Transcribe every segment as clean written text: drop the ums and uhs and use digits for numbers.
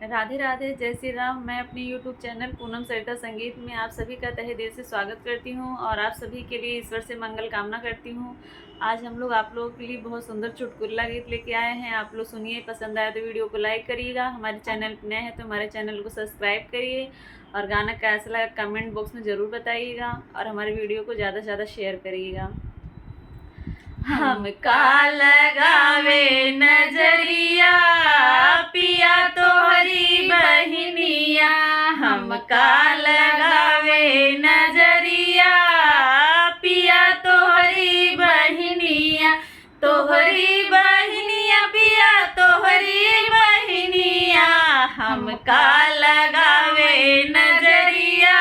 राधे राधे, जय श्री राम। मैं अपने YouTube चैनल पूनम सरिता संगीत में आप सभी का तहे दिल से स्वागत करती हूं और आप सभी के लिए ईश्वर से मंगल कामना करती हूं। आज हम लोग आप लोगों के लिए बहुत सुंदर चुटकुला गीत लेके आए हैं। आप लोग सुनिए, पसंद आए तो वीडियो को लाइक करिएगा। हमारे चैनल पर नए हैं तो हमारे चैनल को सब्सक्राइब करिए और गाना कैसा लगा कमेंट बॉक्स में ज़रूर बताइएगा और हमारे वीडियो को ज़्यादा से ज़्यादा शेयर करिएगा। हमका लगावे नजरिया पिया तोहरी बहनिया, हमका लगावे नजरिया पिया तोहरी बहनिया, तोहरी बहनिया पिया तोहरी बहनिया, हमका लगावे नजरिया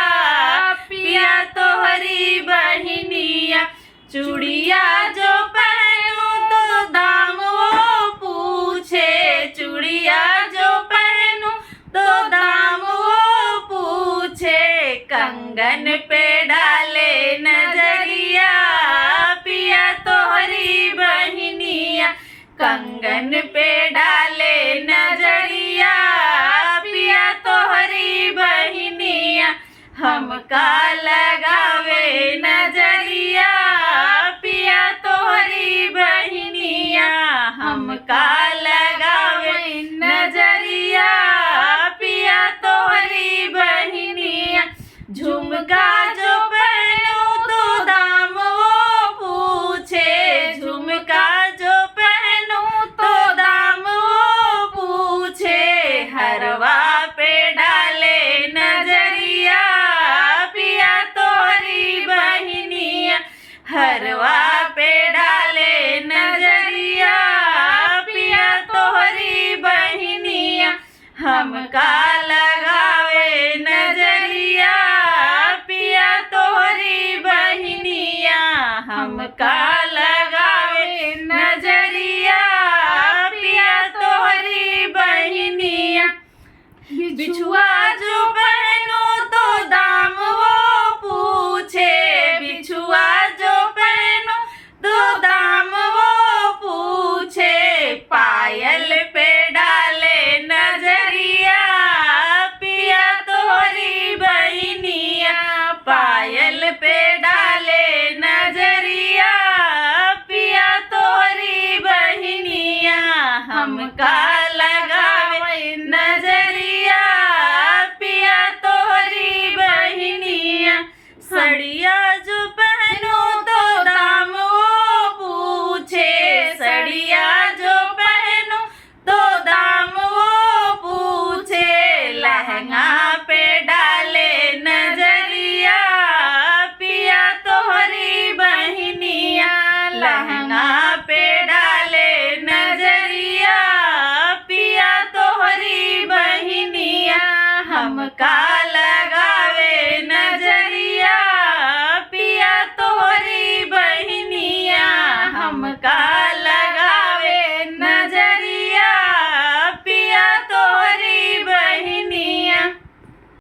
पिया तोहरी बहनिया। चूड़िया जो पहनूं तो दाम वो पूछे, चूड़िया जो पहनूं तो दाम वो पूछे, कंगन पे डाले नजरिया पिया तोहरी बहनिया, कंगन पे डाले नजरिया पिया तोहरी बहनिया, हमका लगावे नजरिया पिया तोहरी बहनिया, हमका लगावे नजरिया पिया तोहरी बहनिया। झुमका जो पहनूं तो दाम वो पूछे, झुमका जो पहनूं तो दाम वो पूछे, हरवा पे डाले नजरिया पिया तोहरी बहनिया, हरवा पे डाले नजरिया पिया तोहरी बहनिया, हमका